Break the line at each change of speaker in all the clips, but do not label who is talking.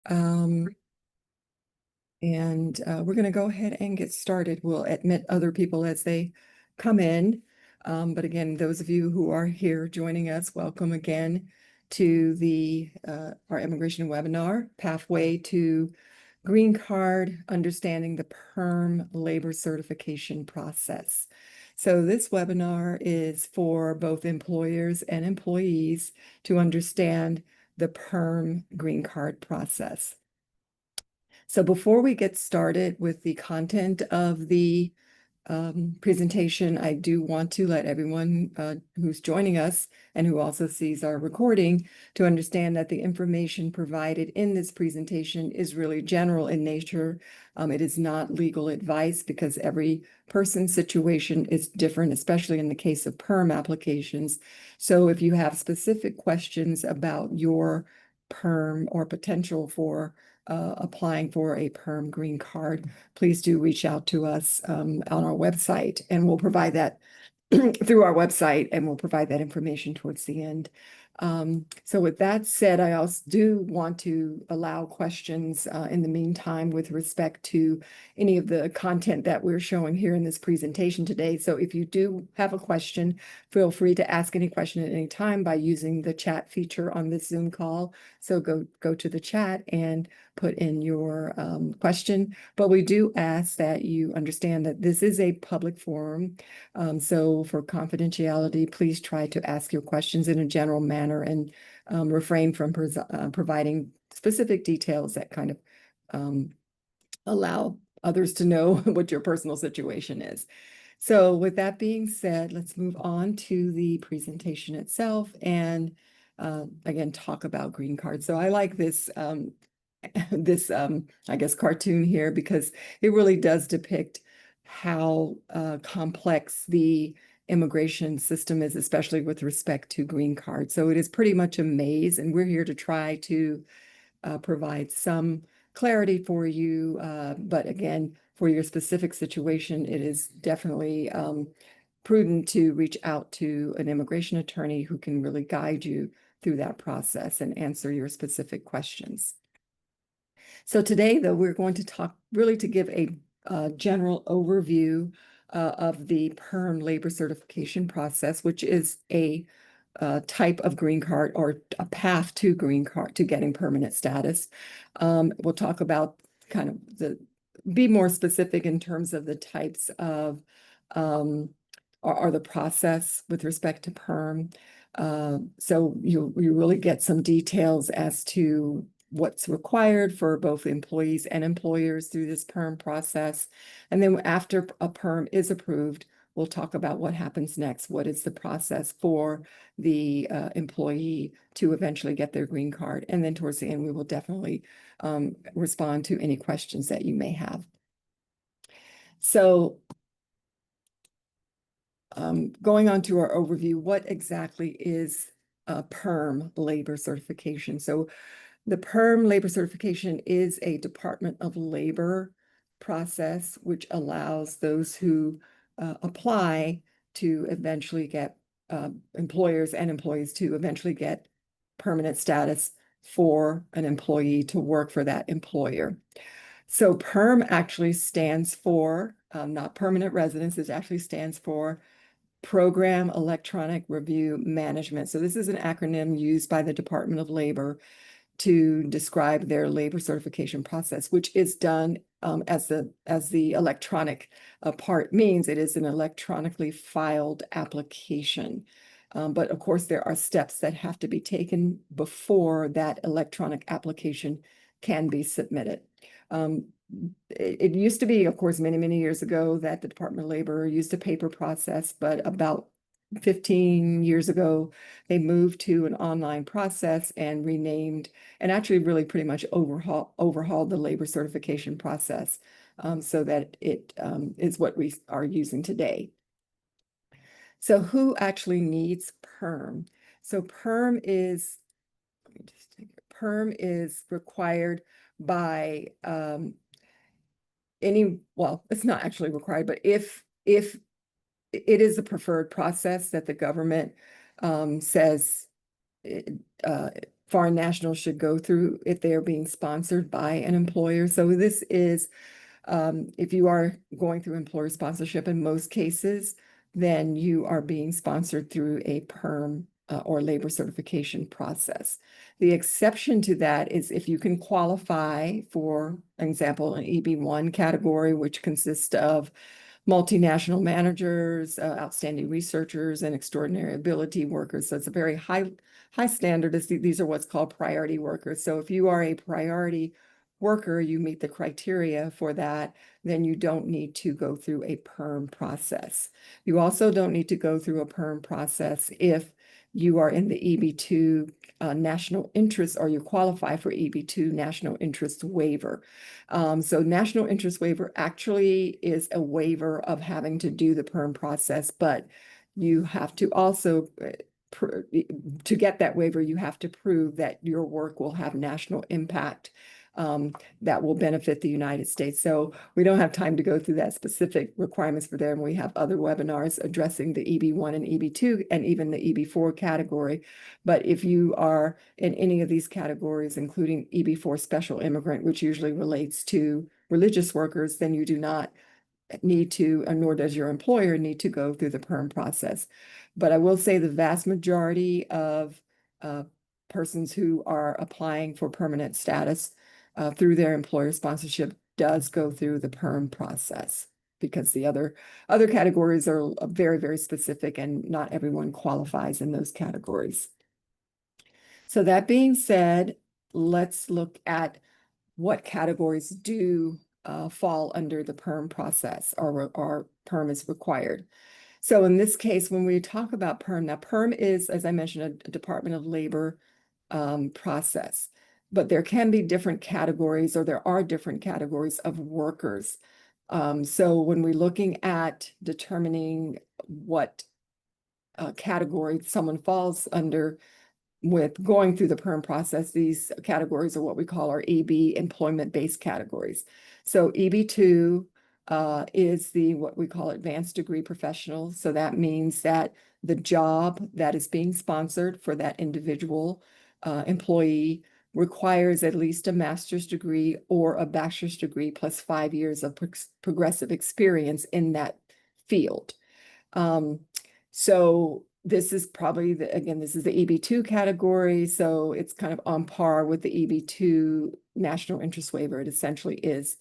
And we're going to go ahead and get started. We'll admit other people as they come in. But again, those of you who are here joining us, welcome again to our immigration webinar, Pathway to Green Card, Understanding the PERM Labor Certification Process. So this webinar is for both employers and employees to understand the PERM Green Card process. So before we get started with the content of the presentation, I do want to let everyone who's joining us and who also sees our recording to understand that the information provided in this presentation is really general in nature. It is not legal advice because every person's situation is different, especially in the case of PERM applications. So if you have specific questions about your PERM or potential for applying for a PERM green card, please do reach out to us on our website, and we'll provide that through our website, and we'll provide that information towards the end. So with that said, I also do want to allow questions in the meantime with respect to any of the content that we're showing here in this presentation today. So if you do have a question, feel free to ask any question at any time by using the chat feature on this Zoom call. So go to the chat and put in your question. But we do ask that you understand that this is a public forum. So for confidentiality, please try to ask your questions in a general manner and refrain from providing specific details that kind of allow others to know what your personal situation is. So with that being said, let's move on to the presentation itself and again, talk about green cards. So I like this I guess, cartoon here because it really does depict how complex the immigration system is, especially with respect to green cards. So it is pretty much a maze, and we're here to try to provide some clarity for you. But again, for your specific situation, it is definitely prudent to reach out to an immigration attorney who can really guide you through that process and answer your specific questions. So today, though, we're going to talk really to give a general overview of the PERM labor certification process, which is a type of green card or a path to green card to getting permanent status. We'll talk about kind of be more specific in terms of the types of or the process with respect to PERM. So you really get some details as to what's required for both employees and employers through this PERM process. And then after a PERM is approved, we'll talk about what happens next. What is the process for the employee to eventually get their green card? And then towards the end, we will definitely respond to any questions that you may have. So going on to our overview, what exactly is PERM labor certification? So the PERM labor certification is a Department of Labor process which allows those who apply to eventually get employers and employees to eventually get permanent status for an employee to work for that employer. So PERM actually stands for, not permanent residence, it actually stands for Program Electronic Review Management. So this is an acronym used by the Department of Labor to describe their labor certification process, which is done as the electronic part means. It is an electronically filed application. But of course, there are steps that have to be taken before that electronic application can be submitted. It used to be, of course, many years ago that the Department of Labor used a paper process, but about 15 years ago, they moved to an online process and renamed and actually really pretty much overhauled the labor certification process so that it is what we are using today. So who actually needs PERM? So PERM is, let me just take it. PERM is required by well, it's not actually required, but if it is the preferred process that the government says foreign nationals should go through if they are being sponsored by an employer. So this is, if you are going through employer sponsorship in most cases, then you are being sponsored through a PERM or labor certification process. The exception to that is if you can qualify for, example, an EB1 category, which consists of multinational managers, outstanding researchers, and extraordinary ability workers. So it's a very high standard. These are what's called priority workers. So if you are a priority worker, you meet the criteria for that, then you don't need to go through a PERM process. You also don't need to go through a PERM process if you are in the EB2 national interest, or you qualify for EB2 national interest waiver. So national interest waiver actually is a waiver of having to do the PERM process, but you have to also, to get that waiver, you have to prove that your work will have national impact that will benefit the United States. So we don't have time to go through that specific requirements for them. We have other webinars addressing the EB1 and EB2 and even the EB4 category. But if you are in any of these categories, including EB4 special immigrant, which usually relates to religious workers, then you do not need to, and nor does your employer need to go through the PERM process. But I will say the vast majority of persons who are applying for permanent status through their employer sponsorship does go through the PERM process, because the other categories are very, very specific and not everyone qualifies in those categories. So that being said, let's look at what categories do fall under the PERM process, or PERM is required. So in this case, when we talk about PERM, now PERM is, as I mentioned, a Department of Labor process, but there can be different categories, or there are different categories of workers. So when we're looking at determining what category someone falls under with going through the PERM process, these categories are what we call our EB employment-based categories. So EB2 is what we call advanced degree professional. So that means that the job that is being sponsored for that individual employee requires at least a master's degree or a bachelor's degree plus 5 years of progressive experience in that field. So this is probably, again, this is the EB2 category, so it's kind of on par with the EB2 national interest waiver. It essentially is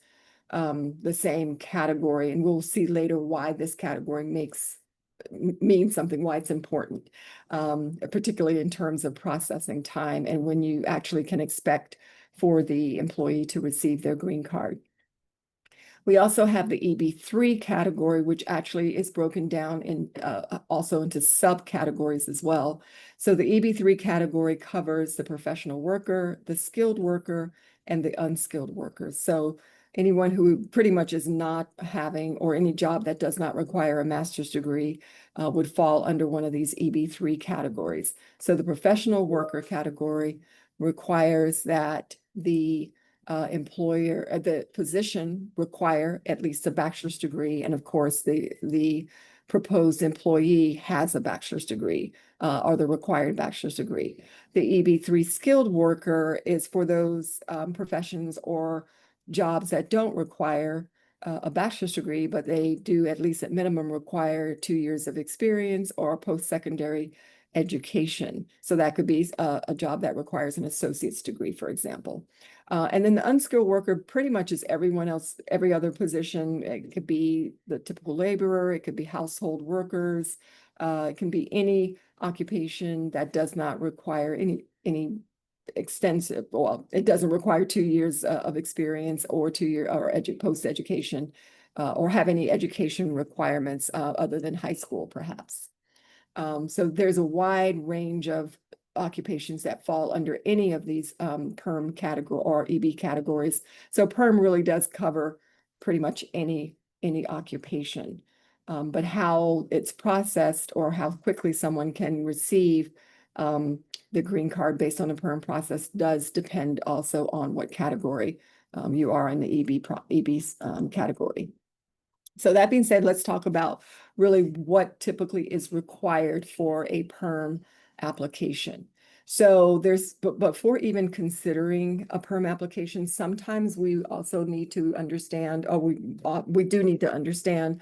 the same category, and we'll see later why this category means something, why it's important, particularly in terms of processing time and when you actually can expect for the employee to receive their green card. We also have the EB3 category, which actually is broken down in also into subcategories as well. So the EB3 category covers the professional worker, the skilled worker, and the unskilled worker. So anyone who pretty much is not having, or any job that does not require a master's degree would fall under one of these EB3 categories. So the professional worker category requires that the the position require at least a bachelor's degree, and of course the proposed employee has a bachelor's degree or the required bachelor's degree. The EB3 skilled worker is for those professions or jobs that don't require a bachelor's degree, but they do at least at minimum require 2 years of experience or post-secondary education. So that could be a job that requires an associate's degree, for example. And then the unskilled worker pretty much is everyone else, every other position. It could be the typical laborer, it could be household workers, it can be any occupation that does not require any extensive, well, it doesn't require 2 years of experience or 2 year or post-education or have any education requirements other than high school, perhaps. So there's a wide range of occupations that fall under any of these PERM category or EB categories. So PERM really does cover pretty much any occupation. But how it's processed or how quickly someone can receive the green card based on the PERM process does depend also on what category you are in the EB category. So that being said, let's talk about really what typically is required for a PERM application. So there's, but before even considering a perm application, sometimes we also need to understand, or we do need to understand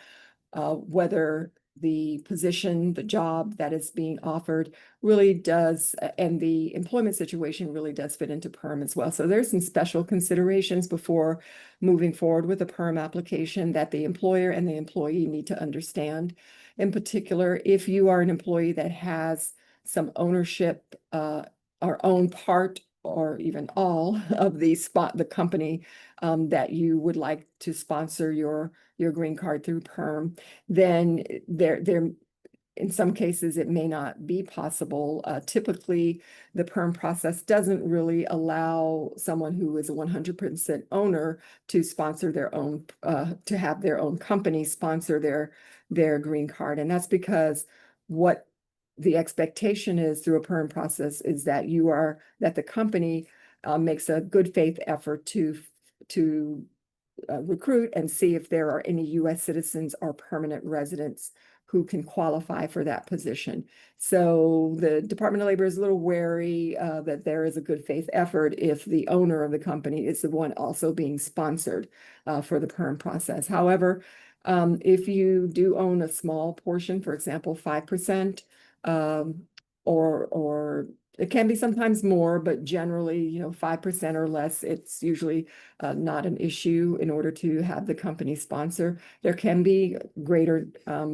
whether the position, the job that is being offered really does, and the employment situation really does fit into perm as well. So there's some special considerations before moving forward with a perm application that the employer and the employee need to understand. In particular, if you are an employee that has some ownership, or own part or even all of the company that you would like to sponsor your green card through PERM, then there in some cases it may not be possible. Typically, the PERM process doesn't really allow someone who is a 100% owner to sponsor their own, to have their own company sponsor their green card, and that's because what the expectation is through a PERM process is that that the company makes a good faith effort to recruit and see if there are any U.S. citizens or permanent residents who can qualify for that position. So the Department of Labor is a little wary that there is a good faith effort if the owner of the company is the one also being sponsored for the PERM process. However, if you do own a small portion, for example, 5%, um, or it can be sometimes more, but generally, 5% or less, it's usually not an issue in order to have the company sponsor. There can be greater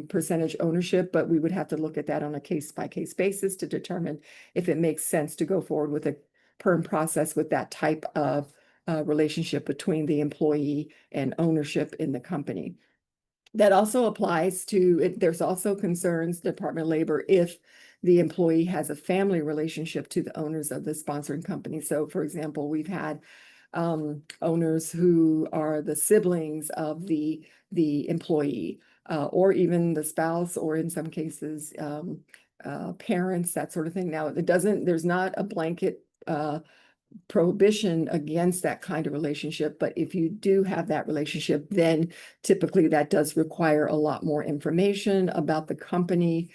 percentage ownership, but we would have to look at that on a case-by-case basis to determine if it makes sense to go forward with a PERM process with that type of relationship between the employee and ownership in the company. That also applies to, there's also concerns, Department of Labor, if the employee has a family relationship to the owners of the sponsoring company. So for example, we've had owners who are the siblings of the employee, or even the spouse, or in some cases, parents, that sort of thing. Now, there's not a blanket prohibition against that kind of relationship, but if you do have that relationship, then typically that does require a lot more information about the company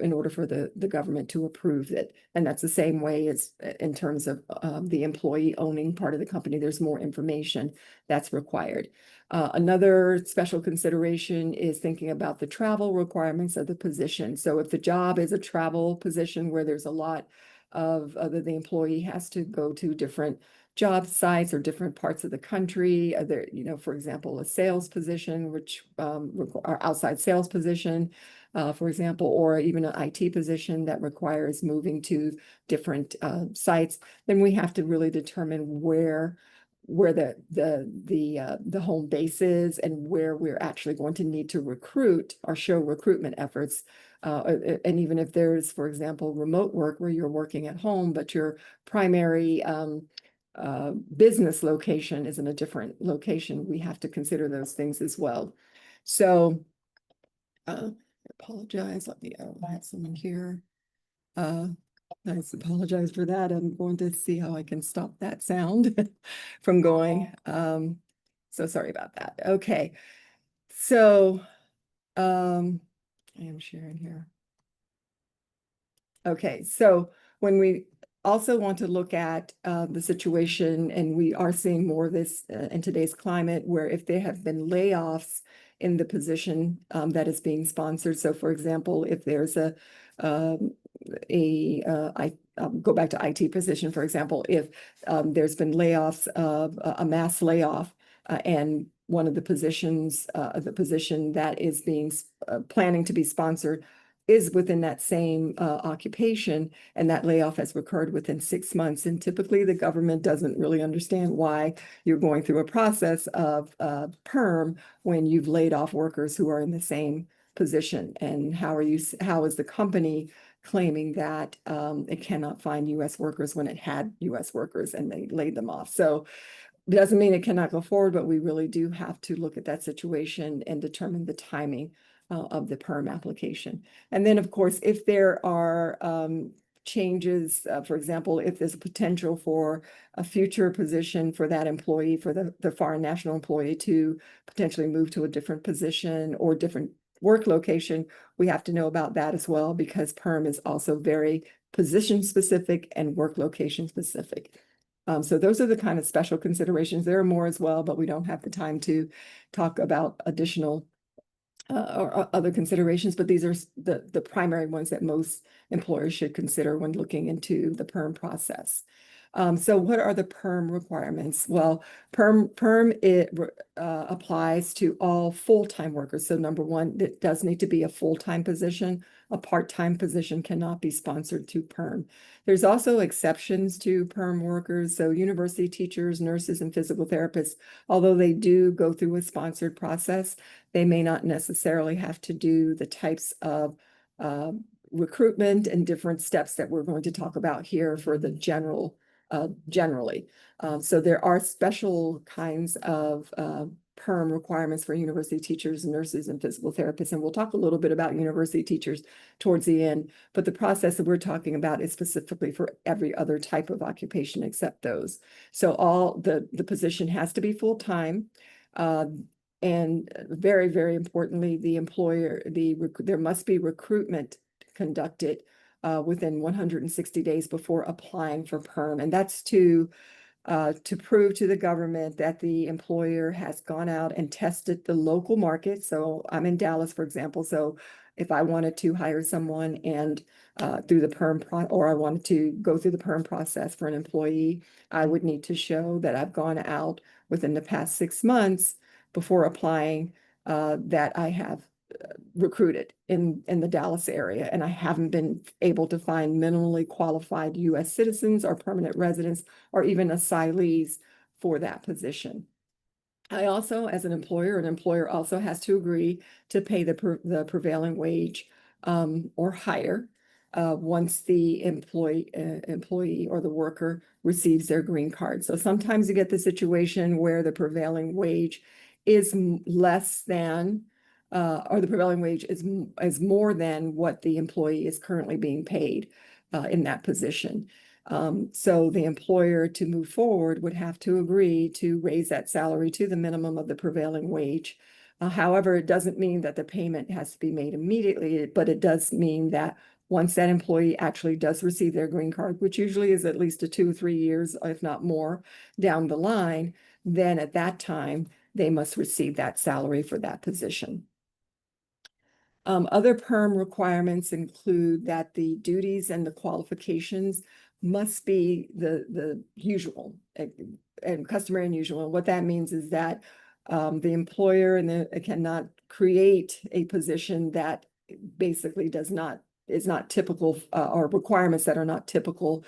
in order for the government to approve it. And that's the same way as in terms of the employee owning part of the company. There's more information that's required. Another special consideration is thinking about the travel requirements of the position. So if the job is a travel position where there's a lot of the employee has to go to different job sites or different parts of the country. There, for example, a sales position, which our outside sales position, for example, or even an IT position that requires moving to different sites, then we have to really determine where the home base is and where we're actually going to need to recruit or show recruitment efforts. And even if there's, for example, remote work where you're working at home, but your primary business location is in a different location, we have to consider those things as well. So I apologize. Let me have someone here. I apologize for that. I'm going to see how I can stop that sound from going. So sorry about that. Okay. So I am sharing here. Okay, so when we also want to look at the situation, and we are seeing more of this in today's climate, where if there have been layoffs in the position that is being sponsored. So for example, if there's I'll go back to IT position, for example, if there's been layoffs of a mass layoff, and one of the positions, the position that is being planning to be sponsored is within that same occupation, and that layoff has occurred within 6 months. And typically the government doesn't really understand why you're going through a process of PERM when you've laid off workers who are in the same position. And how is the company claiming that it cannot find U.S. workers when it had U.S. workers and they laid them off? So it doesn't mean it cannot go forward, but we really do have to look at that situation and determine the timing of the PERM application. And then, of course, if there are changes, for example, if there's a potential for a future position for that employee, for the foreign national employee to potentially move to a different position or different work location, we have to know about that as well, because PERM is also very position specific and work location specific. So those are the kind of special considerations. There are more as well, but we don't have the time to talk about additional or other considerations, but these are the primary ones that most employers should consider when looking into the PERM process. So what are the PERM requirements? Well, PERM applies to all full-time workers. So number one, it does need to be a full-time position. A part-time position cannot be sponsored to PERM. There's also exceptions to PERM workers. So university teachers, nurses, and physical therapists, although they do go through a sponsored process, they may not necessarily have to do the types of recruitment and different steps that we're going to talk about here for the generally. So there are special kinds of PERM requirements for university teachers, nurses, and physical therapists. And we'll talk a little bit about university teachers towards the end, but the process that we're talking about is specifically for every other type of occupation except those. So all the position has to be full-time. And very, very importantly, the employer, there must be recruitment conducted within 160 days before applying for PERM. And that's to prove to the government that the employer has gone out and tested the local market. So I'm in Dallas, for example. So if I wanted to hire someone and through the PERM or I wanted to go through the PERM process for an employee, I would need to show that I've gone out within the past 6 months before applying that I have recruited in the Dallas area, and I haven't been able to find minimally qualified U.S. citizens or permanent residents or even asylees for that position. I also, as an employer also has to agree to pay the prevailing wage or higher once the employee or the worker receives their green card. So sometimes you get the situation where the prevailing wage is less than or the prevailing wage is more than what the employee is currently being paid in that position. So the employer, to move forward, would have to agree to raise that salary to the minimum of the prevailing wage. However, it doesn't mean that the payment has to be made immediately, but it does mean that once that employee actually does receive their green card, which usually is at least 2 or 3 years, if not more, down the line, then at that time, they must receive that salary for that position. Other PERM requirements include that the duties and the qualifications must be the usual and customary and usual. And what that means is that the employer cannot create a position that basically is not typical or requirements that are not typical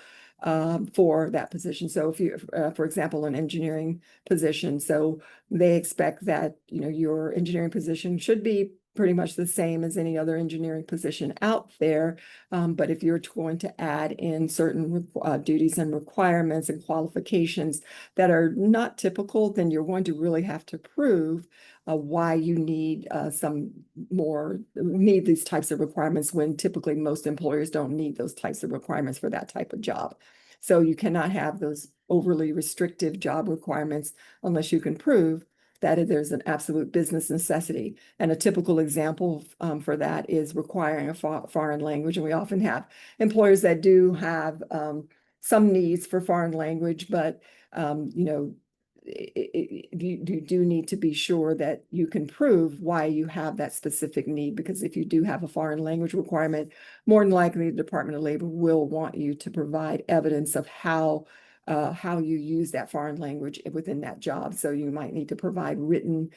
for that position. So if you, for example, an engineering position, so they expect that your engineering position should be pretty much the same as any other engineering position out there. But if you're going to add in certain duties and requirements and qualifications that are not typical, then you're going to really have to prove why you need need these types of requirements when typically most employers don't need those types of requirements for that type of job. So you cannot have those overly restrictive job requirements unless you can prove that there's an absolute business necessity. And a typical example for that is requiring a foreign language. And we often have employers that do have some needs for foreign language, but you do need to be sure that you can prove why you have that specific need, because if you do have a foreign language requirement, more than likely the Department of Labor will want you to provide evidence of how you use that foreign language within that job. So you might need to provide written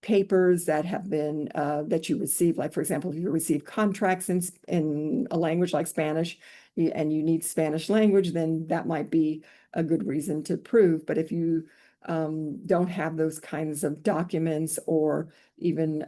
papers that have been that you receive. Like, for example, if you receive contracts in a language like Spanish and you need Spanish language, then that might be a good reason to prove. But if you don't have those kinds of documents or even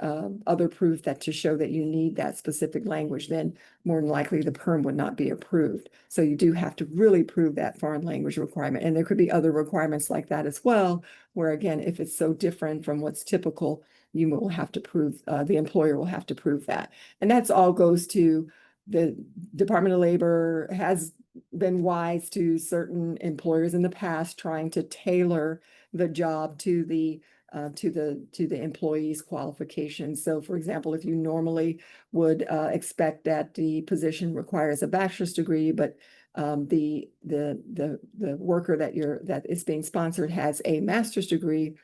other proof that to show that you need that specific language, then more than likely the PERM would not be approved. So you do have to really prove that foreign language requirement. And there could be other requirements like that as well, where again, if it's so different from what's typical, you will have to prove, the employer will have to prove that. And that's all goes to the Department of Labor has been wise to certain employers in the past, trying to tailor the job to the to the employee's qualifications. So, for example, if you normally would expect that the position requires a bachelor's degree, but the worker that is being sponsored has a master's degree.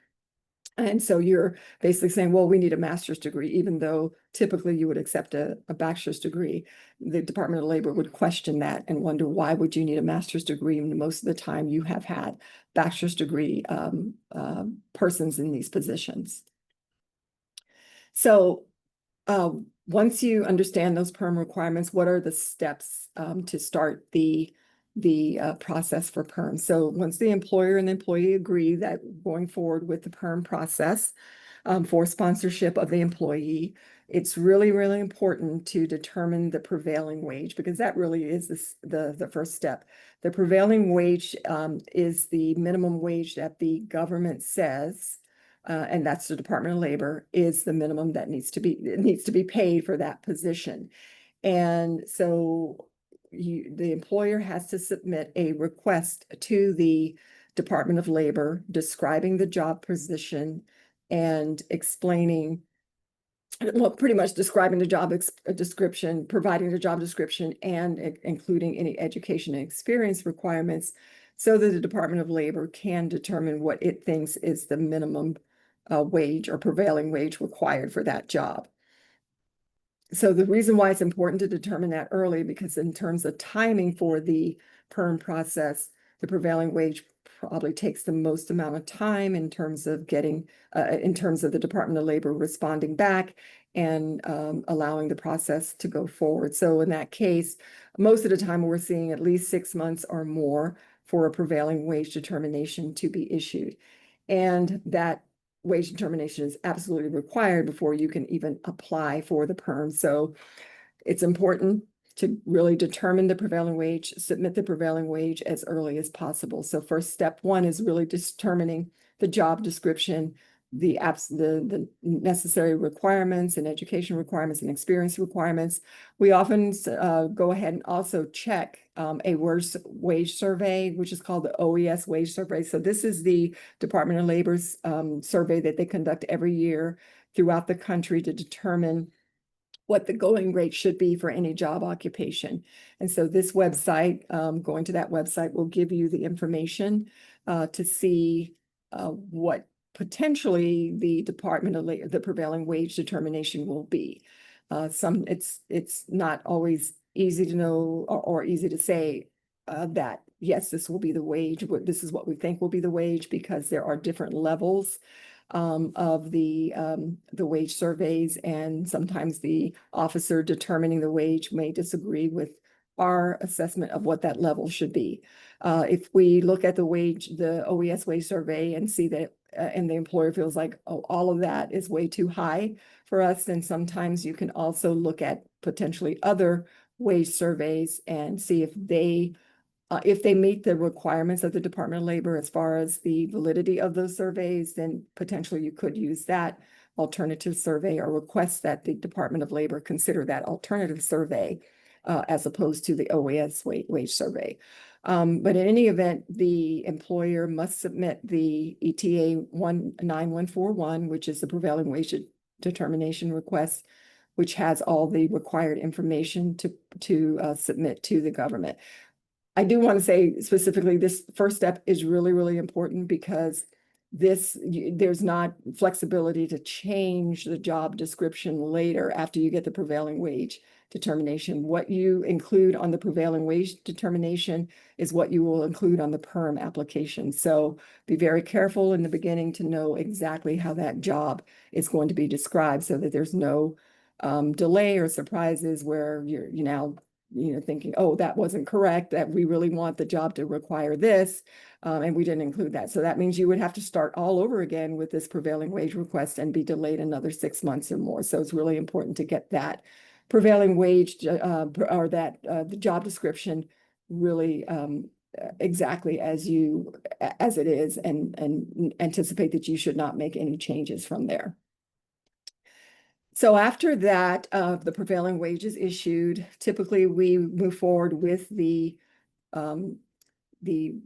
And so you're basically saying, well, we need a master's degree, even though typically you would accept a bachelor's degree. The Department of Labor would question that and wonder, why would you need a master's degree when most of the time you have had bachelor's degree persons in these positions. So once you understand those PERM requirements, what are the steps to start the process for PERM? So once the employer and the employee agree that going forward with the PERM process for sponsorship of the employee, it's really, really important to determine the prevailing wage, because that really is the first step. The prevailing wage is the minimum wage that the government says, and that's the Department of Labor, is the minimum that needs to be paid for that position. And so the employer has to submit a request to the Department of Labor describing the job position and explaining, well, pretty much describing the job description, providing the job description, and including any education and experience requirements, so that the Department of Labor can determine what it thinks is the minimum wage or prevailing wage required for that job. So the reason why it's important to determine that early, because in terms of timing for the PERM process, the prevailing wage probably takes the most amount of time in terms of in terms of the Department of Labor responding back and allowing the process to go forward. So in that case, most of the time we're seeing at least 6 months or more for a prevailing wage determination to be issued. And that wage determination is absolutely required before you can even apply for the PERM. So it's important to really determine the prevailing wage, submit the prevailing wage as early as possible. So first, step one is really determining the job description, the necessary requirements and education requirements and experience requirements. We often go ahead and also check a wage survey, which is called the OES wage survey. So this is the Department of Labor's survey that they conduct every year throughout the country to determine what the going rate should be for any job occupation. And so this website, going to that website, will give you the information to see what potentially the Department of Labor, the prevailing wage determination will be. It's not always easy to know or easy to say that yes, this will be the wage. This is what we think will be the wage, because there are different levels of the wage surveys, and sometimes the officer determining the wage may disagree with our assessment of what that level should be. If we look at the OES wage survey, and see that and the employer feels like, oh, all of that is way too high for us, then sometimes you can also look at potentially other wage surveys and see if they meet the requirements of the Department of Labor as far as the validity of those surveys, then potentially you could use that alternative survey or request that the Department of Labor consider that alternative survey as opposed to the OAS wage survey. But in any event, the employer must submit the ETA 19141, which is the prevailing wage determination request, which has all the required information to submit to the government. I do want to say specifically, this first step is really, really important, because there's not flexibility to change the job description later after you get the prevailing wage determination. What you include on the prevailing wage determination is what you will include on the PERM application. So be very careful in the beginning to know exactly how that job is going to be described, so that there's no delay or surprises where you're now thinking, oh, that wasn't correct, that we really want the job to require this, and we didn't include that. So that means you would have to start all over again with this prevailing wage request and be delayed another 6 months or more. So it's really important to get that prevailing wage or that the job description really exactly as it is, and anticipate that you should not make any changes from there. So after that, the prevailing wage is issued. Typically, we move forward with the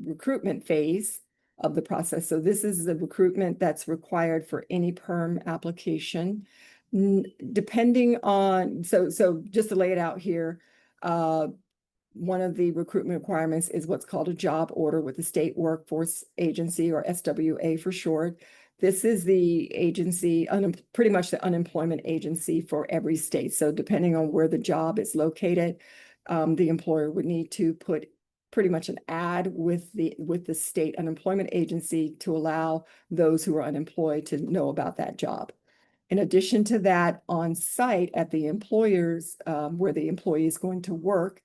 recruitment phase. of the process. So this is the recruitment that's required for any PERM application. Depending on, so just to lay it out here, one of the recruitment requirements is what's called a job order with the State Workforce Agency, or SWA for short. This is the agency, pretty much the unemployment agency for every state. So depending on where the job is located, the employer would need to put pretty much an ad with the state unemployment agency to allow those who are unemployed to know about that job. In addition to that, on site at the employers where the employee is going to work,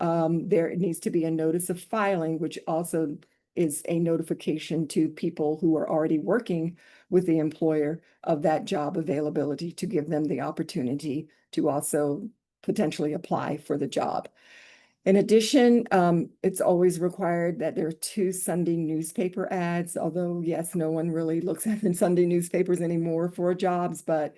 there needs to be a notice of filing, which also is a notification to people who are already working with the employer of that job availability, to give them the opportunity to also potentially apply for the job. In addition, it's always required that there are 2 Sunday newspaper ads, although yes, no one really looks at the Sunday newspapers anymore for jobs, but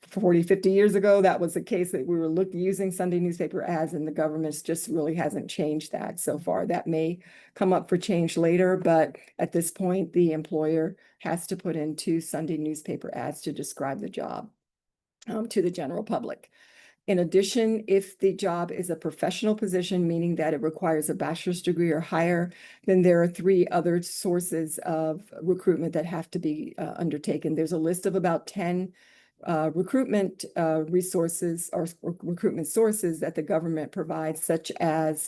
40, 50 years ago, that was the case, that we were using Sunday newspaper ads, and the government just really hasn't changed that so far. That may come up for change later, but at this point, the employer has to put in 2 Sunday newspaper ads to describe the job to the general public. In addition, if the job is a professional position, meaning that it requires a bachelor's degree or higher, then there are 3 other sources of recruitment that have to be undertaken. There's a list of about 10 recruitment resources or recruitment sources that the government provides, such as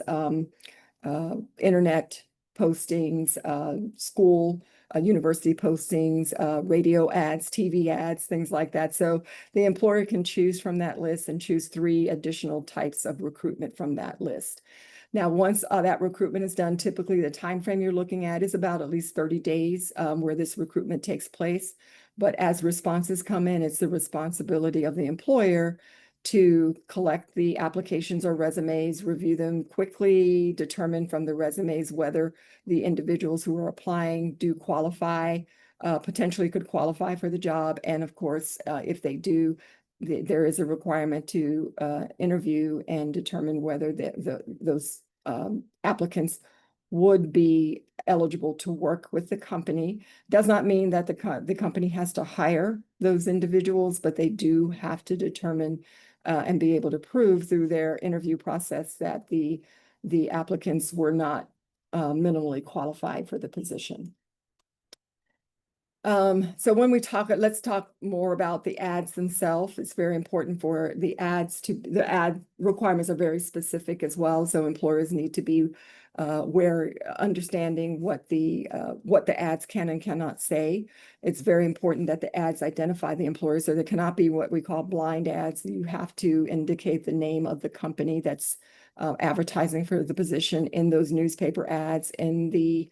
internet postings, school, university postings, radio ads, TV ads, things like that. So the employer can choose from that list and choose 3 additional types of recruitment from that list. Now, once that recruitment is done, typically the time frame you're looking at is about at least 30 days where this recruitment takes place. But as responses come in, it's the responsibility of the employer to collect the applications or resumes, review them quickly, determine from the resumes whether the individuals who are applying do qualify, potentially could qualify for the job. And of course, if they do, there is a requirement to interview and determine whether those applicants would be eligible to work with the company. Does not mean that the company has to hire those individuals, but they do have to determine and be able to prove through their interview process that the applicants were not minimally qualified for the position. So when we talk, let's talk more about the ads themselves. It's very important for the ads the ad requirements are very specific as well. So employers need to be understanding what the ads can and cannot say. It's very important that the ads identify the employer. So there cannot be what we call blind ads. You have to indicate the name of the company that's advertising for the position in those newspaper ads, in the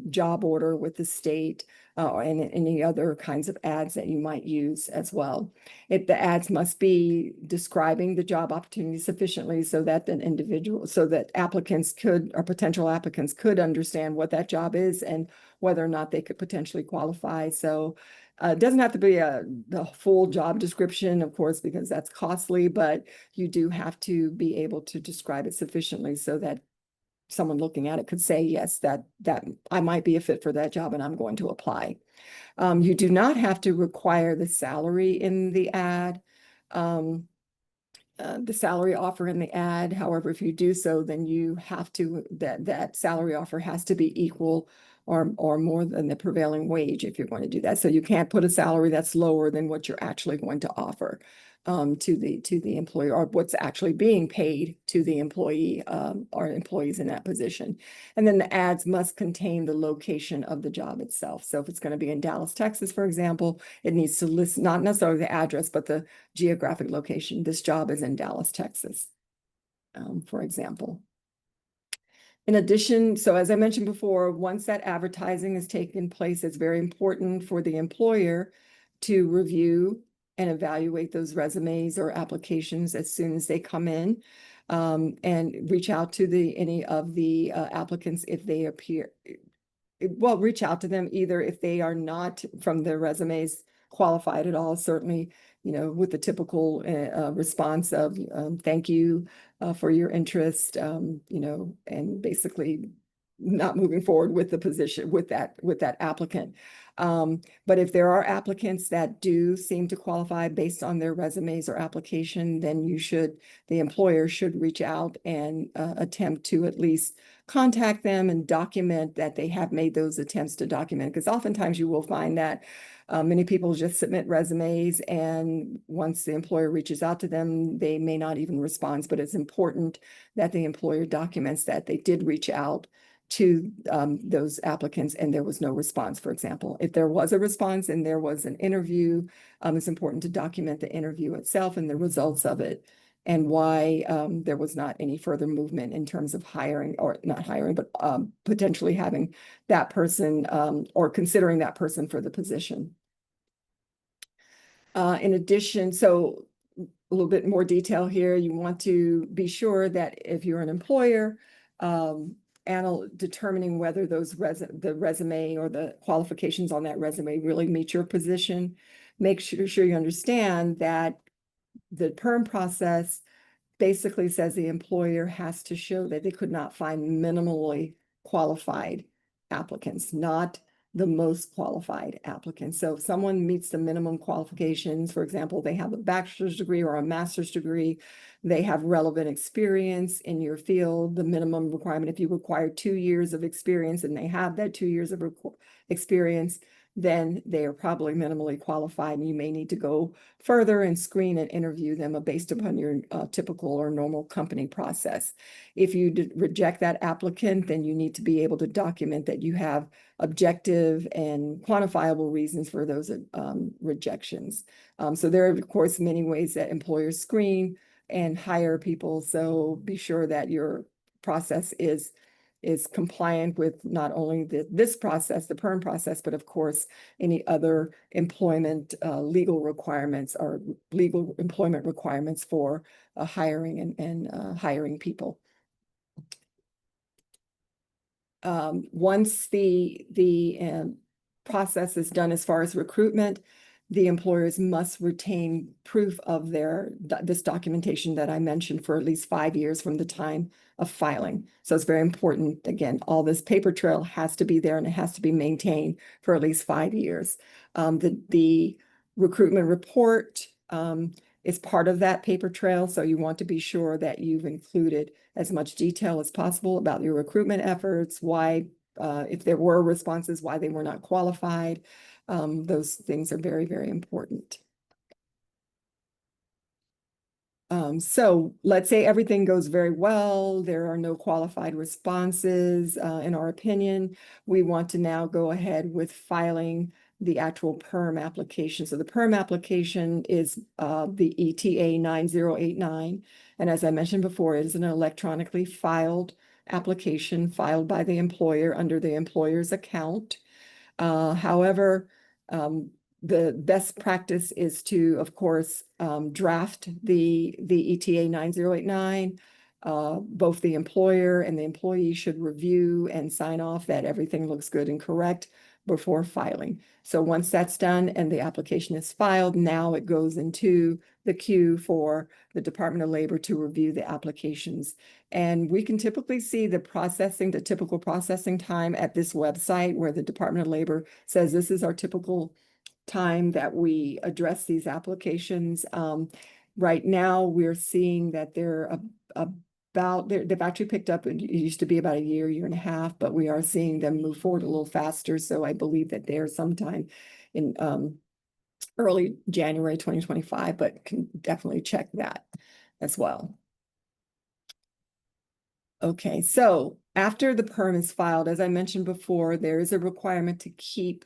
job order with the state, and any other kinds of ads that you might use as well. The ads must be describing the job opportunity sufficiently so that applicants could, or potential applicants could, understand what that job is and whether or not they could potentially qualify. So it doesn't have to be the full job description, of course, because that's costly, but you do have to be able to describe it sufficiently so that someone looking at it could say, yes, that I might be a fit for that job and I'm going to apply. You do not have to require the salary in the ad, the salary offer in the ad. However, if you do so, then you have to, that salary offer has to be equal or more than the prevailing wage if you're going to do that. So you can't put a salary that's lower than what you're actually going to offer to the employer, or what's actually being paid to the employee or employees in that position. And then the ads must contain the location of the job itself. So if it's going to be in Dallas, Texas, for example, it needs to list not necessarily the address, but the geographic location. This job is in Dallas, Texas, for example. In addition, so as I mentioned before, once that advertising has taken place, it's very important for the employer to review and evaluate those resumes or applications as soon as they come in, and reach out to any of the applicants if they appear. Well, reach out to them either if they are not from their resumes qualified at all, certainly, with the typical response of thank you for your interest, and basically not moving forward with the position with that applicant. But if there are applicants that do seem to qualify based on their resumes or application, then the employer should reach out and attempt to at least contact them and document that they have made those attempts to document. Because oftentimes you will find that many people just submit resumes, and once the employer reaches out to them, they may not even respond. But it's important that the employer documents that they did reach out to those applicants and there was no response, for example. If there was a response and there was an interview, it's important to document the interview itself and the results of it, and why there was not any further movement in terms of hiring, or not hiring, but potentially having that person or considering that person for the position. In addition, so a little bit more detail here, you want to be sure that if you're an employer, determining whether the resume or the qualifications on that resume really meet your position. Make sure you understand that the PERM process basically says the employer has to show that they could not find minimally qualified applicants, not the most qualified applicants. So if someone meets the minimum qualifications, for example, they have a bachelor's degree or a master's degree, they have relevant experience in your field, the minimum requirement, if you require 2 years of experience and they have that 2 years of experience, then they are probably minimally qualified, and you may need to go further and screen and interview them based upon your typical or normal company process. If you reject that applicant, then you need to be able to document that you have objective and quantifiable reasons for those rejections. So there are, of course, many ways that employers screen and hire people. So be sure that your process is compliant with not only this process, the PERM process, but of course, any other employment legal requirements or legal employment requirements for hiring and hiring people. Once the process is done as far as recruitment, the employers must retain proof of this documentation that I mentioned for at least 5 years from the time of filing. So it's very important. Again, all this paper trail has to be there and it has to be maintained for at least 5 years. The recruitment report is part of that paper trail. So you want to be sure that you've included as much detail as possible about your recruitment efforts, why, if there were responses, why they were not qualified. Those things are very, very important. So let's say everything goes very well. There are no qualified responses. In our opinion, we want to now go ahead with filing the actual PERM application. So the PERM application is the ETA 9089. And as I mentioned before, it is an electronically filed application filed by the employer under the employer's account. However, the best practice is to, of course, draft the ETA 9089. Both the employer and the employee should review and sign off that everything looks good and correct before filing. So once that's done and the application is filed, now it goes into the queue for the Department of Labor to review the applications. And we can typically see the typical processing time at this website where the Department of Labor says this is our typical time that we address these applications. Right now, we're seeing that they're they've actually picked up. It used to be about a year and a half, but we are seeing them move forward a little faster. So I believe that they're sometime in early January 2025, but can definitely check that as well. Okay, so after the PERM is filed, as I mentioned before, there is a requirement to keep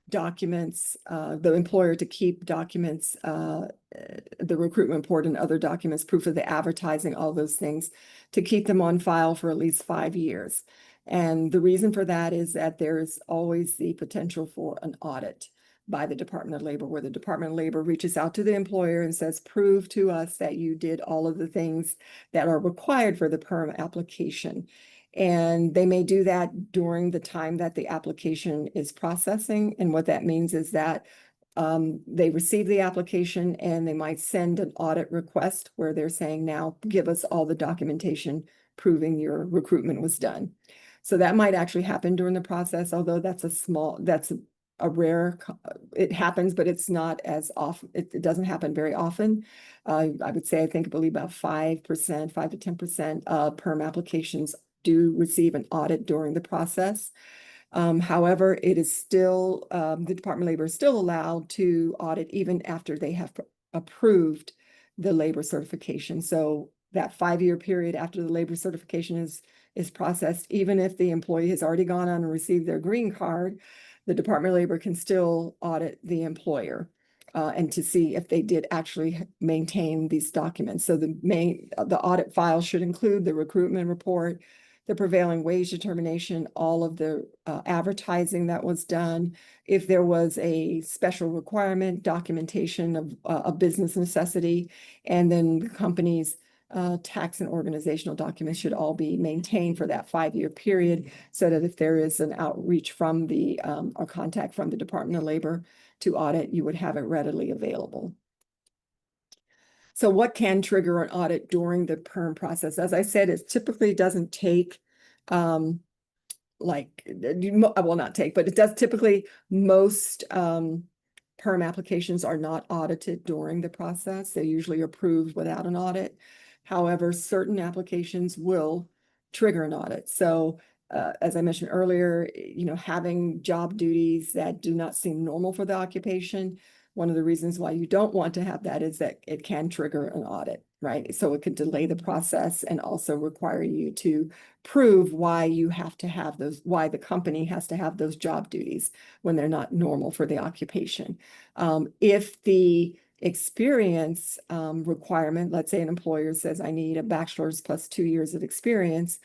documents, the employer to keep documents, the recruitment report and other documents, proof of the advertising, all those things, to keep them on file for at least 5 years. And the reason for that is that there's always the potential for an audit by the Department of Labor, where the Department of Labor reaches out to the employer and says, prove to us that you did all of the things that are required for the PERM application. And they may do that during the time that the application is processing. And what that means is that they receive the application and they might send an audit request where they're saying, now give us all the documentation proving your recruitment was done. So that might actually happen during the process, although that's a rare, it happens, but it's not as often, it doesn't happen very often. I would say, I believe about 5%, 5 to 10% of PERM applications do receive an audit during the process. However, it is still, the Department of Labor is still allowed to audit even after they have approved the labor certification. So that 5-year period after the labor certification is processed, even if the employee has already gone on and received their green card, the Department of Labor can still audit the employer and to see if they did actually maintain these documents. So the audit file should include the recruitment report, the prevailing wage determination, all of the advertising that was done. If there was a special requirement, documentation of a business necessity, and then the company's tax and organizational documents should all be maintained for that 5-year period, so that if there is an outreach from the or contact from the Department of Labor to audit, you would have it readily available. So what can trigger an audit during the PERM process? As I said, it typically doesn't take like, well, not take, but it does typically, most PERM applications are not audited during the process. They're usually approved without an audit. However, certain applications will trigger an audit. So as I mentioned earlier, having job duties that do not seem normal for the occupation, one of the reasons why you don't want to have that is that it can trigger an audit, right? So it could delay the process and also require you to prove why you have to have those, why the company has to have those job duties when they're not normal for the occupation. If the experience requirement, let's say an employer says, I need a bachelor's plus 2 years of experience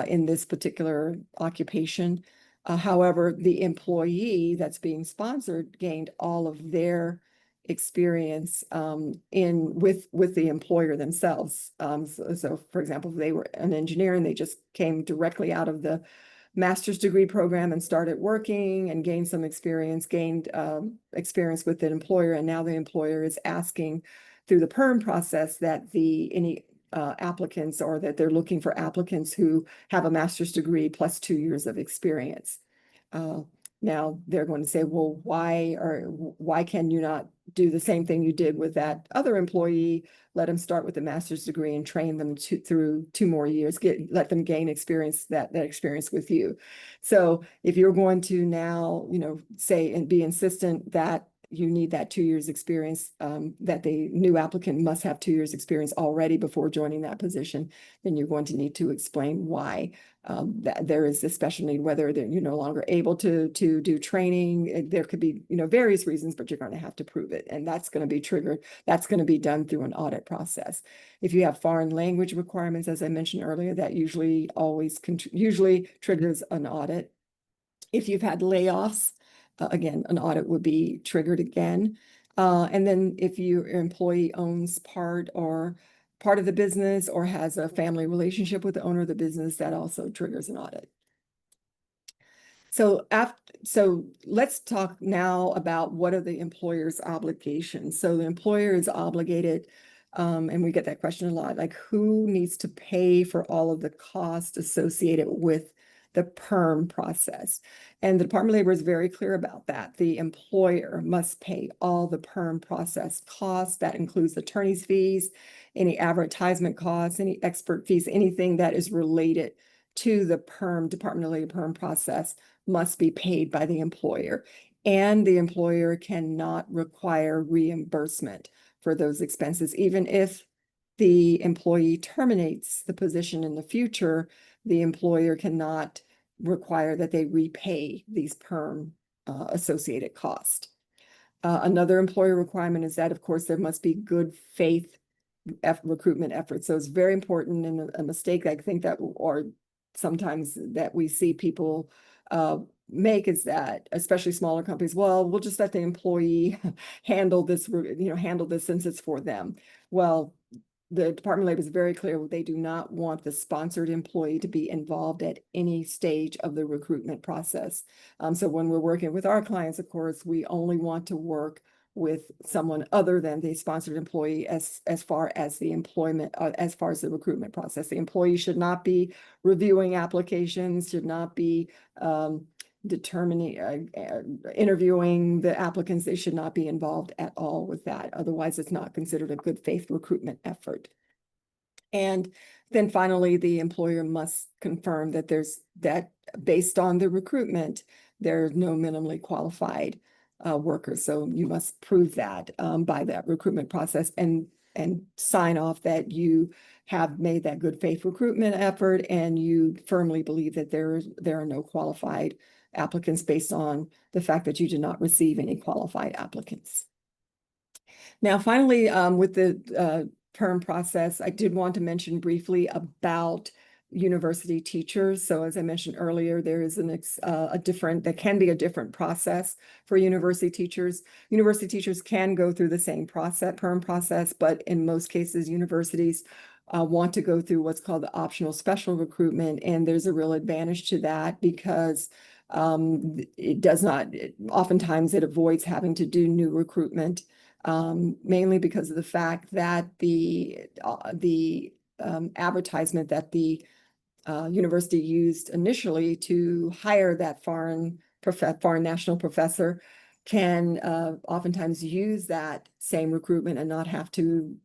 in this particular occupation. However, the employee that's being sponsored gained all of their experience with the employer themselves. So for example, if they were an engineer and they just came directly out of the master's degree program and started working and gained some experience, experience with an employer, and now the employer is asking through the PERM process that any applicants, or that they're looking for applicants who have a master's degree plus 2 years of experience. Now they're going to say, well, why can you not do the same thing you did with that other employee? Let them start with a master's degree and train them through 2 more years, let them gain experience, that experience with you. So if you're going to now, say and be insistent that you need that 2 years experience, that the new applicant must have 2 years experience already before joining that position, then you're going to need to explain why that there is this special need, whether you're no longer able to do training. There could be, various reasons, but you're going to have to prove it. And that's going to be triggered. That's going to be done through an audit process. If you have foreign language requirements, as I mentioned earlier, that usually triggers an audit. If you've had layoffs, again, an audit would be triggered again. And then if your employee owns part of the business or has a family relationship with the owner of the business, that also triggers an audit. So let's talk now about what are the employer's obligations. So the employer is obligated, and we get that question a lot, like who needs to pay for all of the costs associated with the PERM process. And the Department of Labor is very clear about that. The employer must pay all the PERM process costs. That includes attorney's fees, any advertisement costs, any expert fees, anything that is related to the Department of Labor PERM process must be paid by the employer. And the employer cannot require reimbursement for those expenses. Even if the employee terminates the position in the future, the employer cannot require that they repay these PERM associated costs. Another employer requirement is that, of course, there must be good faith recruitment efforts. So it's very important, and a mistake I think that, or sometimes that we see people make, is that, especially smaller companies, well, we'll just let the employee handle this, handle this since it's for them. Well, the Department of Labor is very clear. They do not want the sponsored employee to be involved at any stage of the recruitment process. So when we're working with our clients, of course, we only want to work with someone other than the sponsored employee as far as the employment, as far as the recruitment process. The employee should not be reviewing applications, should not be determining, interviewing the applicants. They should not be involved at all with that. Otherwise, it's not considered a good faith recruitment effort. And then finally, the employer must confirm that based on the recruitment, there are no minimally qualified workers. So you must prove that by that recruitment process and sign off that you have made that good faith recruitment effort and you firmly believe that there are no qualified applicants based on the fact that you did not receive any qualified applicants. Now, finally, with the PERM process, I did want to mention briefly about university teachers. So as I mentioned earlier, there is there can be a different process for university teachers. University teachers can go through the same process, PERM process, but in most cases, universities want to go through what's called the optional special recruitment. And there's a real advantage to that because oftentimes it avoids having to do new recruitment. Mainly because of the fact that the advertisement that the university used initially to hire that foreign national professor can oftentimes use that same recruitment and not have to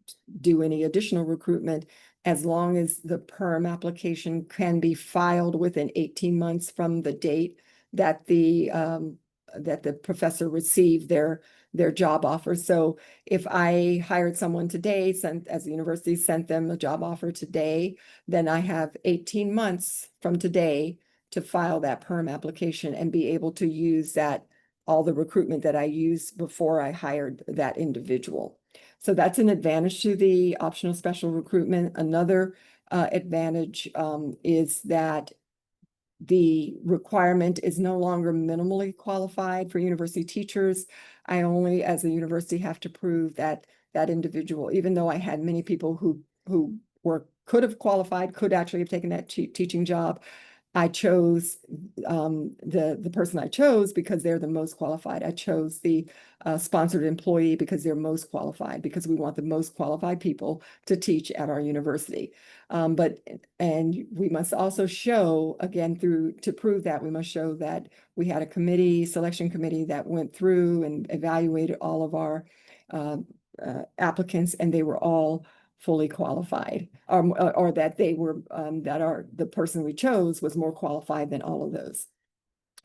do any additional recruitment as long as the PERM application can be filed within 18 months from the date that the professor received their job offer. So if I hired someone today, as the university sent them a job offer today, then I have 18 months from today to file that PERM application and be able to use all the recruitment that I used before I hired that individual. So that's an advantage to the optional special recruitment. Another advantage is that the requirement is no longer minimally qualified for university teachers. I only, as a university, have to prove that that individual, even though I had many people who could have qualified, could actually have taken that teaching job, I chose the person I chose because they're the most qualified. I chose the sponsored employee because they're most qualified, because we want the most qualified people to teach at our university. And we must also show, again, to prove that, we must show that we had a selection committee that went through and evaluated all of our applicants, and they were all fully qualified, or that the person we chose was more qualified than all of those.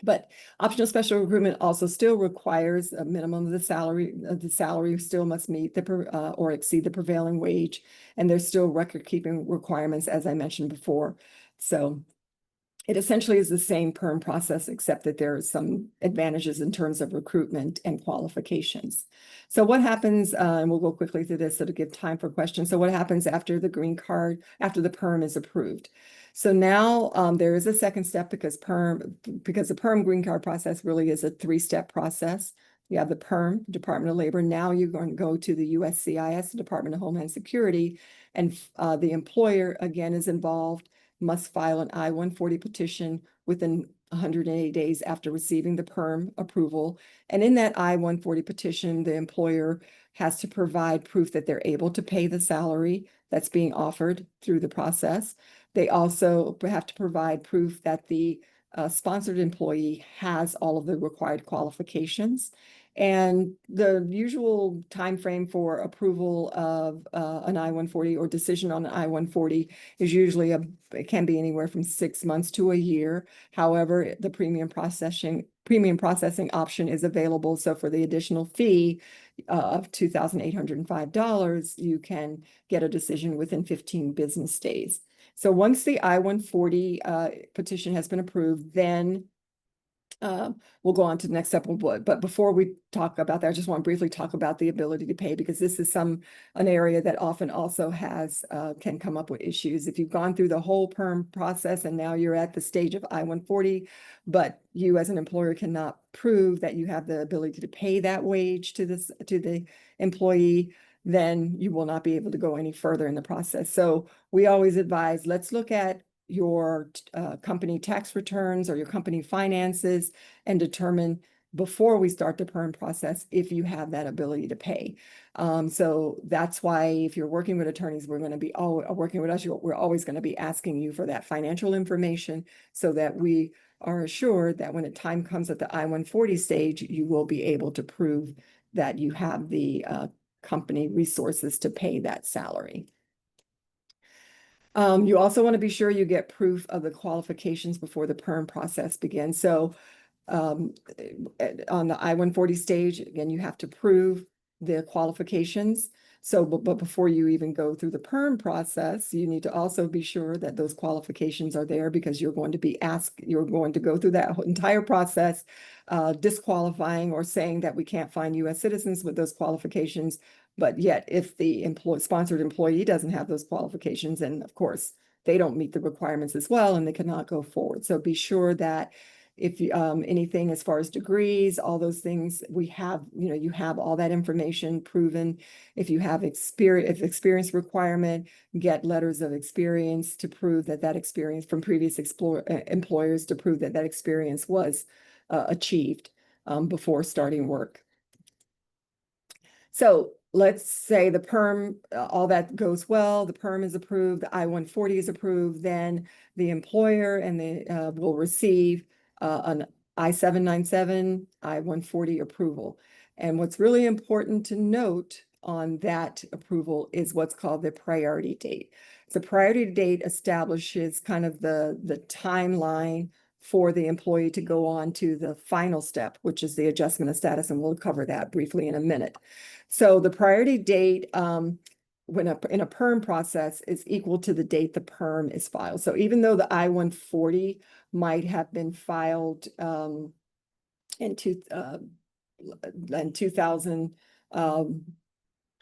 But optional special recruitment also still requires a minimum of the salary. The salary still must meet or exceed the prevailing wage, and there's still record keeping requirements, as I mentioned before. So it essentially is the same PERM process, except that there are some advantages in terms of recruitment and qualifications. So what happens, and we'll go quickly through this so to give time for questions. So what happens after the green card, after the PERM is approved? So now there is a second step because the PERM green card process really is a three-step process. You have the PERM, Department of Labor. Now you're going to go to the USCIS, the Department of Homeland Security, and the employer, again, is involved, must file an I-140 petition within 180 days after receiving the PERM approval. And in that I-140 petition, the employer has to provide proof that they're able to pay the salary that's being offered through the process. They also have to provide proof that the sponsored employee has all of the required qualifications. And the usual time frame for approval of an I-140 or decision on an I-140 is usually it can be anywhere from 6 months to a year. However, the premium processing option is available. So for the additional fee of $2,805, you can get a decision within 15 business days. So once the I-140 petition has been approved, then we'll go on to the next step. But before we talk about that, I just want to briefly talk about the ability to pay, because this is an area that often also can come up with issues. If you've gone through the whole PERM process and now you're at the stage of I-140, but you as an employer cannot prove that you have the ability to pay that wage to the employee, then you will not be able to go any further in the process. So we always advise, let's look at your company tax returns or your company finances and determine before we start the PERM process if you have that ability to pay. So that's why if you're working with attorneys, we're going to be all working with us. We're always going to be asking you for that financial information so that we are assured that when the time comes at the I-140 stage, you will be able to prove that you have the company resources to pay that salary. You also want to be sure you get proof of the qualifications before the PERM process begins. So on the I-140 stage, again, you have to prove the qualifications. So, but before you even go through the PERM process, you need to also be sure that those qualifications are there because you're going to go through that entire process, disqualifying or saying that we can't find US citizens with those qualifications. But yet, if the sponsored employee doesn't have those qualifications, then of course, they don't meet the requirements as well, and they cannot go forward. So be sure that if you, anything as far as degrees, all those things, we have, you have all that information proven. If you have experience requirement, get letters of experience to prove that experience from previous employers to prove that experience was achieved before starting work. So let's say the PERM, all that goes well, the PERM is approved, the I-140 is approved, then the employer and the will receive an I-797, I-140 approval. And what's really important to note on that approval is what's called the priority date. The priority date establishes kind of the timeline for the employee to go on to the final step, which is the adjustment of status, and we'll cover that briefly in a minute. So the priority date in a PERM process is equal to the date the PERM is filed. So even though the I-140 might have been filed in 2000,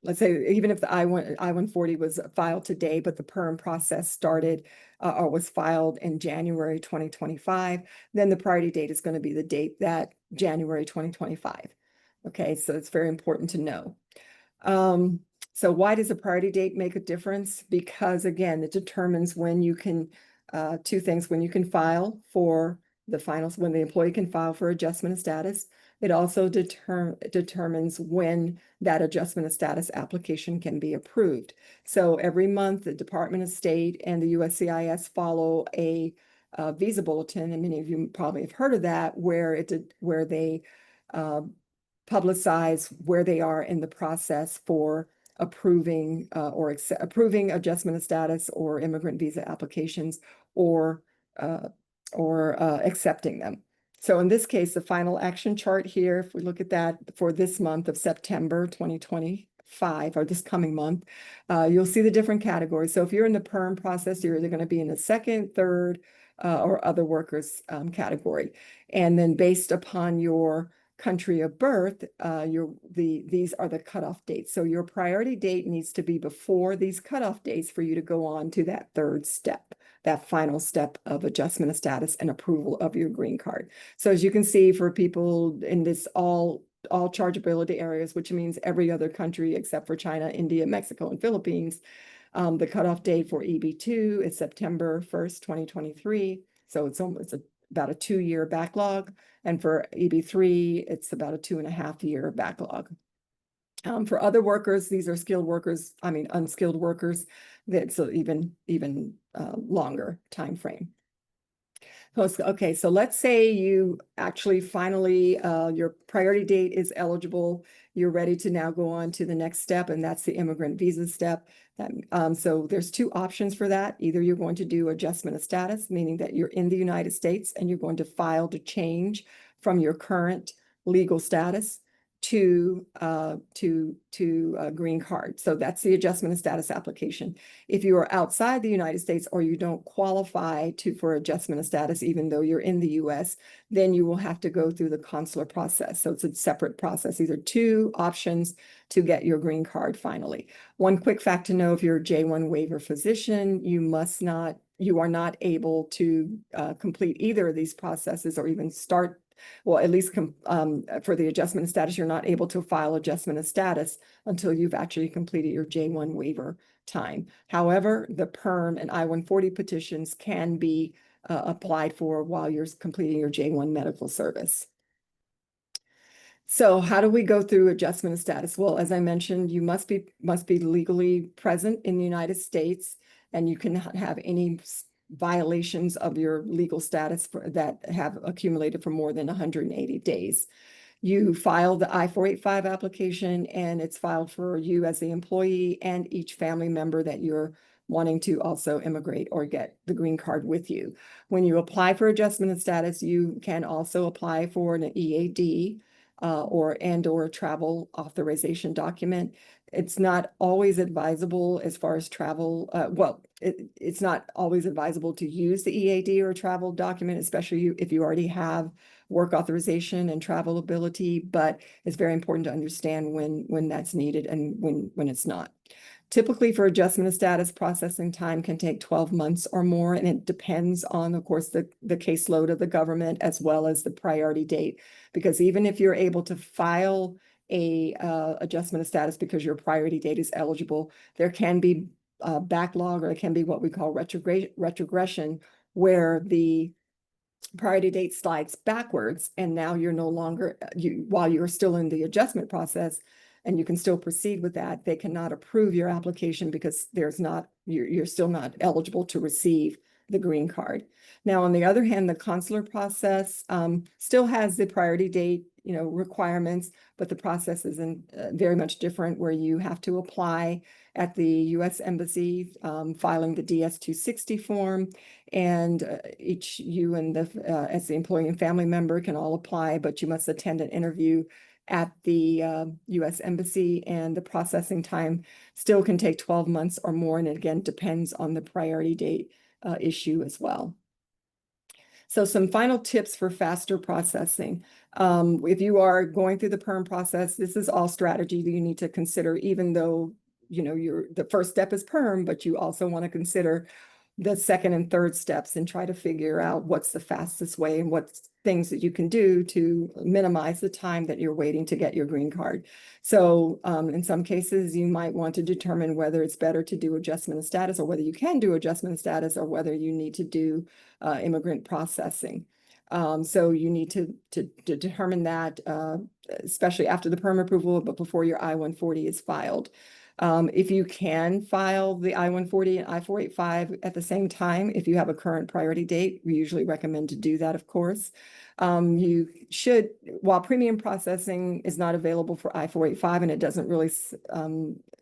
let's say even if the I-140 was filed today, but the PERM process started or was filed in January 2025, then the priority date is going to be the date that January 2025. Okay, so it's very important to know. So why does a priority date make a difference? Because again, it determines when you can, two things, when you can file for the finals, when the employee can file for adjustment of status. It also determines when that adjustment of status application can be approved. So every month, the Department of State and the USCIS follow a visa bulletin, and many of you probably have heard of that, where they publicize where they are in the process for approving approving adjustment of status or immigrant visa applications or accepting them. So in this case, the final action chart here, if we look at that for this month of September 2025, or this coming month, you'll see the different categories. So if you're in the PERM process, you're either going to be in the second, third, or other workers category. And then based upon your country of birth, these are the cutoff dates. So your priority date needs to be before these cutoff dates for you to go on to that third step, that final step of adjustment of status and approval of your green card. So as you can see, for people in this all chargeability areas, which means every other country except for China, India, Mexico, and Philippines, the cutoff date for EB2 is September 1st, 2023. So it's about a 2-year backlog. And for EB3, it's about a 2.5-year backlog. For other workers, these are unskilled workers, that's even longer time frame. Okay, so let's say you actually finally, your priority date is eligible. You're ready to now go on to the next step, and that's the immigrant visa step. So there's two options for that. Either you're going to do adjustment of status, meaning that you're in the United States and you're going to file to change from your current legal status to green card. So that's the adjustment of status application. If you are outside the United States or you don't qualify for adjustment of status, even though you're in the US, then you will have to go through the consular process. So it's a separate process. These are two options to get your green card finally. One quick fact to know: if you're a J1 waiver physician, you are not able to complete either of these processes or even start. Well, at least for the adjustment of status, you're not able to file adjustment of status until you've actually completed your J1 waiver time. However, the PERM and I-140 petitions can be applied for while you're completing your J1 medical service. So how do we go through adjustment of status? Well, as I mentioned, you must be legally present in the United States, and you cannot have any violations of your legal status that have accumulated for more than 180 days. You file the I-485 application, and it's filed for you as the employee and each family member that you're wanting to also immigrate or get the green card with you. When you apply for adjustment of status, you can also apply for an EAD or travel authorization document. It's not always advisable as far as travel. It's not always advisable to use the EAD or travel document, especially if you already have work authorization and travel ability, but it's very important to understand when that's needed and when it's not. Typically for adjustment of status, processing time can take 12 months or more, and it depends on, of course, the caseload of the government as well as the priority date. Because even if you're able to file a adjustment of status because your priority date is eligible, there can be backlog, or it can be what we call retrogression, where the priority date slides backwards, and now you're no longer, while you're still in the adjustment process and you can still proceed with that, they cannot approve your application because you're still not eligible to receive the green card. Now, on the other hand, the consular process still has the priority date, requirements, but the process is very much different, where you have to apply at the U.S. Embassy, filing the DS-260 form, and you and as the employee and family member can all apply, but you must attend an interview at the U.S. Embassy, and the processing time still can take 12 months or more, and it again depends on the priority date issue as well. So some final tips for faster processing. If you are going through the PERM process, this is all strategy that you need to consider, even though the first step is PERM, but you also want to consider the second and third steps and try to figure out what's the fastest way and what things that you can do to minimize the time that you're waiting to get your green card. So in some cases, you might want to determine whether it's better to do adjustment of status, or whether you can do adjustment of status, or whether you need to do immigrant processing. So you need to determine that, especially after the PERM approval, but before your I-140 is filed. If you can file the I-140 and I-485 at the same time, if you have a current priority date, we usually recommend to do that, of course. You should, while premium processing is not available for I-485, and it doesn't really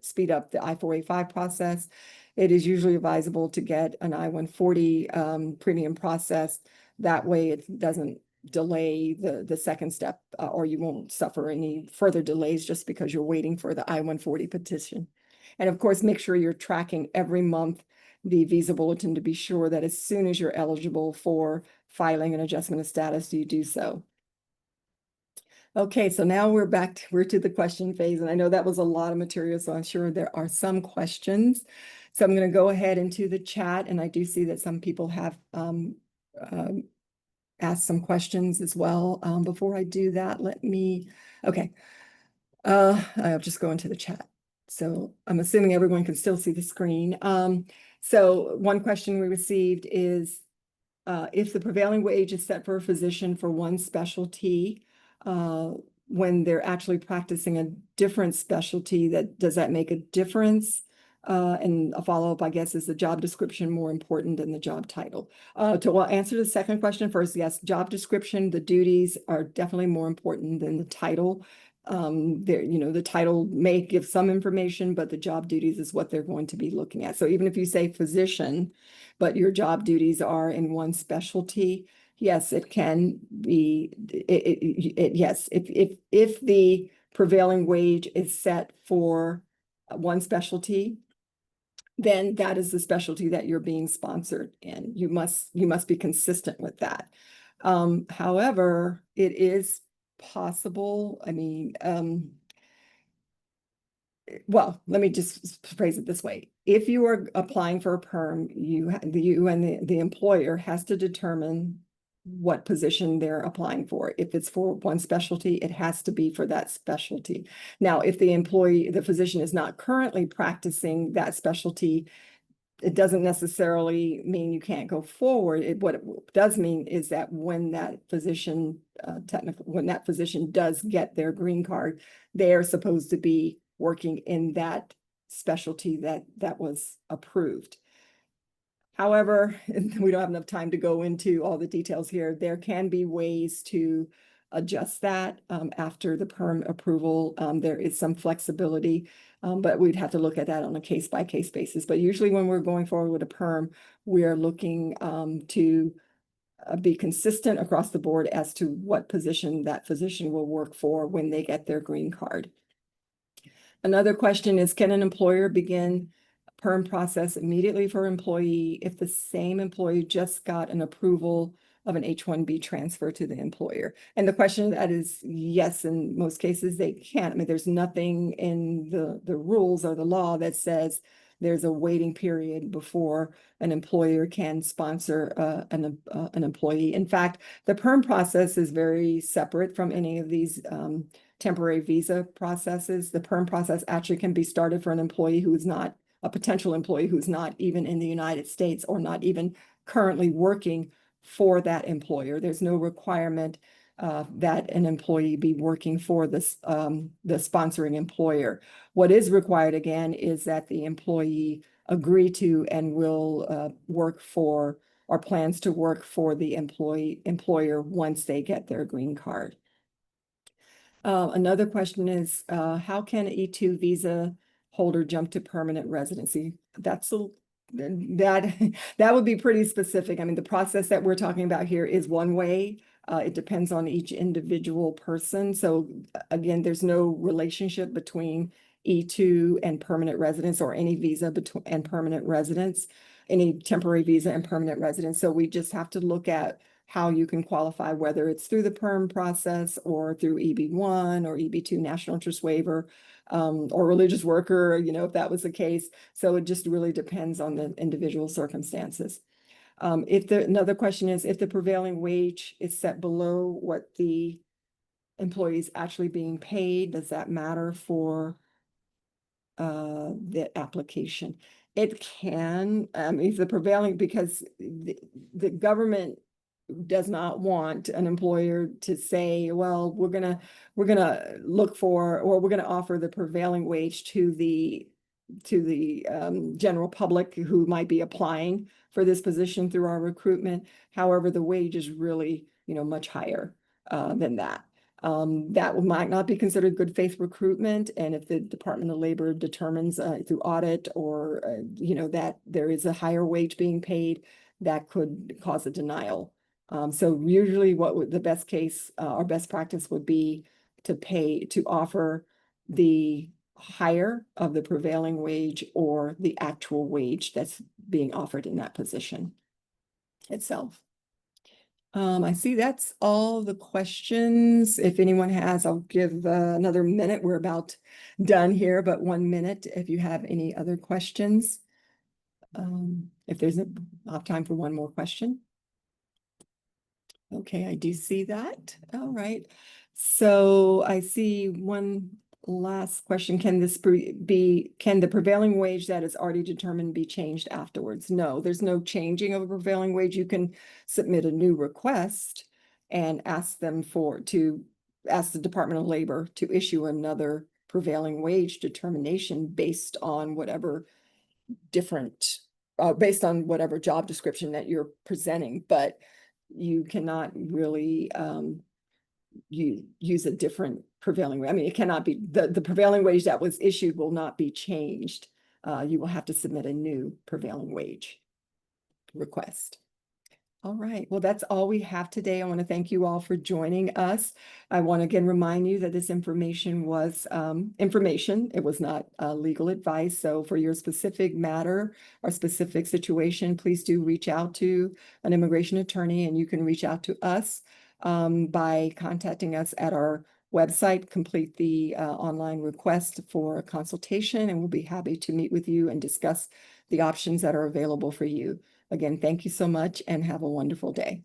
speed up the I-485 process, it is usually advisable to get an I-140 premium process. That way it doesn't delay the second step, or you won't suffer any further delays just because you're waiting for the I-140 petition. And of course, make sure you're tracking every month the visa bulletin to be sure that as soon as you're eligible for filing an adjustment of status, you do so. Okay, so now we're to the question phase, and I know that was a lot of material, so I'm sure there are some questions. So I'm going to go ahead into the chat, and I do see that some people have ask some questions as well. Before I do that, I'll just go into the chat. So I'm assuming everyone can still see the screen. So one question we received is, if the prevailing wage is set for a physician for one specialty, when they're actually practicing a different specialty, does that make a difference? And a follow-up, I guess, is the job description more important than the job title? To answer the second question first, yes, job description, the duties are definitely more important than the title. The title may give some information, but the job duties is what they're going to be looking at. So even if you say physician, but your job duties are in one specialty, yes, it can be. Yes, if the prevailing wage is set for one specialty, then that is the specialty that you're being sponsored in. You must be consistent with that. However, it is possible. I mean, well, let me just phrase it this way. If you are applying for a PERM, you and the employer has to determine what position they're applying for. If it's for one specialty, it has to be for that specialty. Now, if the physician is not currently practicing that specialty, it doesn't necessarily mean you can't go forward. What it does mean is that when that physician, when that physician does get their green card, they are supposed to be working in that specialty that was approved. However, we don't have enough time to go into all the details here. There can be ways to adjust that after the PERM approval. There is some flexibility, but we'd have to look at that on a case-by-case basis. But usually when we're going forward with a PERM, we are looking to be consistent across the board as to what position that physician will work for when they get their green card. Another question is, can an employer begin PERM process immediately for employee if the same employee just got an approval of an H-1B transfer to the employer? And the question that is yes, in most cases they can. I mean, there's nothing in the rules or the law that says there's a waiting period before an employer can sponsor an employee. In fact, the PERM process is very separate from any of these temporary visa processes. The PERM process actually can be started for an employee who is not a potential employee who's not even in the United States or not even currently working for that employer. There's no requirement that an employee be working for this the sponsoring employer. What is required again is that the employee agree to and will work for or plans to work for the employer once they get their green card. Another question is, how can an E2 visa holder jump to permanent residency? That would be pretty specific. I mean, the process that we're talking about here is one way. It depends on each individual person. So again, there's no relationship between E2 and permanent residence or any visa and permanent residence, any temporary visa and permanent residence. So we just have to look at how you can qualify, whether it's through the PERM process or through EB-1 or EB-2 national interest waiver, or religious worker, you know, if that was the case. So it just really depends on the individual circumstances. Another question is, if the prevailing wage is set below what the employee is actually being paid, does that matter for the application? It can, if the prevailing, because the government does not want an employer to say, well, we're gonna look for, or we're gonna offer the prevailing wage to the general public who might be applying for this position through our recruitment. However, the wage is really, much higher than that. That might not be considered good faith recruitment. And if the Department of Labor determines through audit or, that there is a higher wage being paid, that could cause a denial. So usually the best case or best practice would be to offer the higher of the prevailing wage or the actual wage that's being offered in that position itself. I see that's all the questions. If anyone has, I'll give another minute. We're about done here, but 1 minute if you have any other questions. If there's enough time for one more question. Okay, I do see that. All right. So I see one last question. Can the prevailing wage that is already determined be changed afterwards? No, there's no changing of a prevailing wage. You can submit a new request and ask the Department of Labor to issue another prevailing wage determination based on whatever job description that you're presenting. But you cannot really use a different prevailing wage. I mean, it cannot be the prevailing wage that was issued will not be changed. You will have to submit a new prevailing wage request. All right. Well, that's all we have today. I want to thank you all for joining us. I want to again remind you that this information was information. It was not legal advice. So for your specific matter or specific situation, please do reach out to an immigration attorney, and you can reach out to us by contacting us at our website. Complete the online request for a consultation, and we'll be happy to meet with you and discuss the options that are available for you. Again, thank you so much and have a wonderful day.